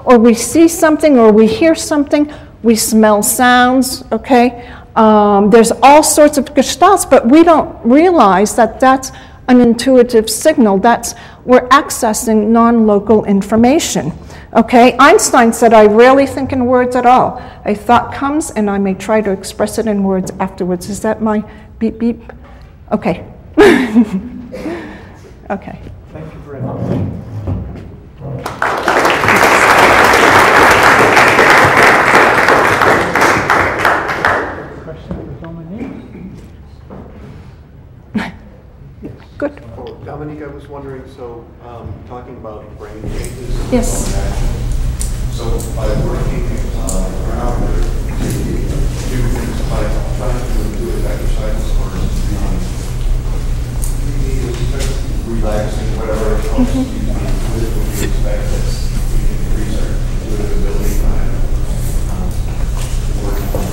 or we see something, or we hear something, we smell sounds, okay? There's all sorts of gestalts, but we don't realize that that's an intuitive signal. We're accessing non-local information, okay? Einstein said, I rarely think in words at all. A thought comes, and I may try to express it in words afterwards. Is that my beep, beep? Okay. Okay. Thank you very much. Good. Oh, Dominique, I was wondering, so talking about brain changes. Yes. So by working around or do things by trying to do exercises or relaxing, whatever helps you be intuitive, what you expect that we can increase our intuitive ability by working on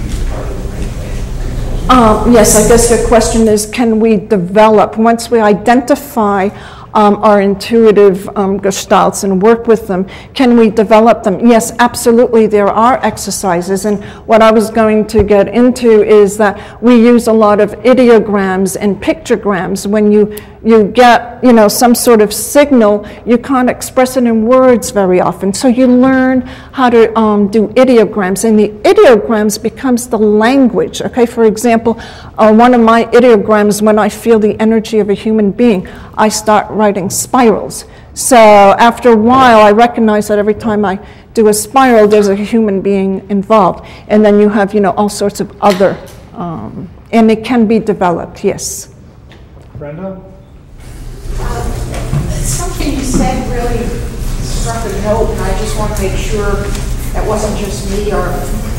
each part of the brain. Yes, I guess the question is, can we develop, once we identify our intuitive gestalts and work with them, can we develop them? Yes, absolutely, there are exercises. And what I was going to get into is that we use a lot of ideograms and pictograms. When you get, some sort of signal, you can't express it in words very often. So you learn how to do ideograms, and the ideograms becomes the language, okay? For example, one of my ideograms, when I feel the energy of a human being, I start writing spirals. So after a while, I recognize that every time I do a spiral, there's a human being involved. And then you have, all sorts of other, and it can be developed, yes. Brenda? Something you said really struck a note, and I just want to make sure that wasn't just me or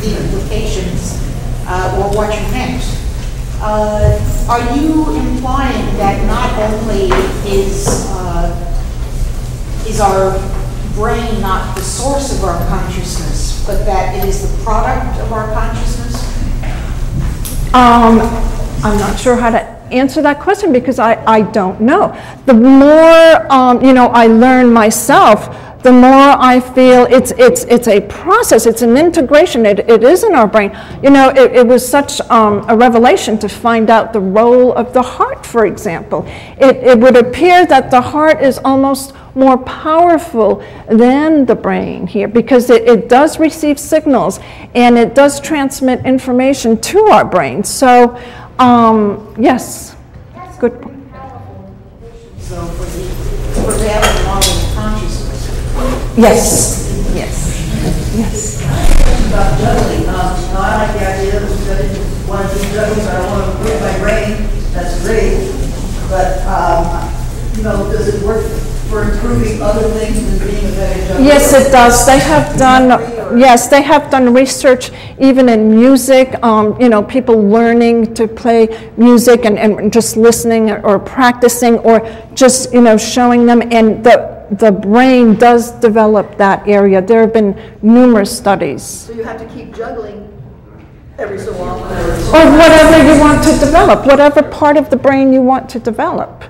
the implications or what you meant. Are you implying that not only is our brain not the source of our consciousness, but that it is the product of our consciousness? I'm not sure how to answer that question because I don't know. The more I learn myself, the more I feel it's a process, it's an integration, it is in our brain. It was such a revelation to find out the role of the heart, for example. It would appear that the heart is almost more powerful than the brain here because it does receive signals and it does transmit information to our brain. So, yes, good point. So for prevailing model of consciousness. Yes. Yes. About juggling. I like the idea that if you want to do juggling, so I don't want to improve my brain, that's great. But, does it work for improving other things than being a better juggler? Yes, it does. They have done research even in music, people learning to play music and just listening or practicing or just, showing them. And the brain does develop that area. There have been numerous studies. So you have to keep juggling every so often. Or whatever you want to develop, whatever part of the brain you want to develop.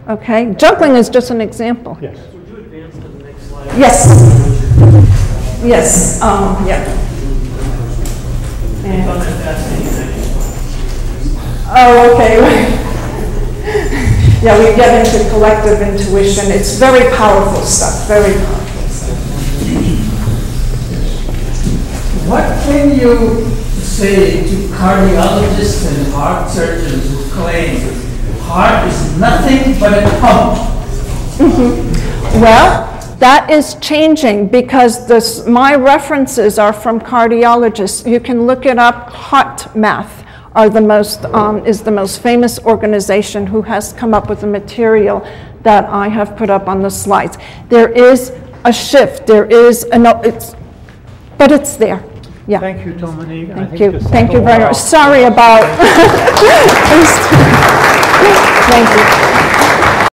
Okay? Juggling is just an example. Yes. Would you advance to the next slide? Yes. Yes. Yeah. Oh, okay. Yeah, we get into collective intuition. It's very powerful stuff. Very powerful stuff. What can you say to cardiologists and heart surgeons who claim heart is nothing but a pump? Mm-hmm. Well, that is changing because my references are from cardiologists. You can look it up. HeartMath is the most famous organization who has come up with the material that I have put up on the slides. There is a shift. But it's there. Yeah. Thank you, Dominique. Thank you very much. Sorry about. Thank you.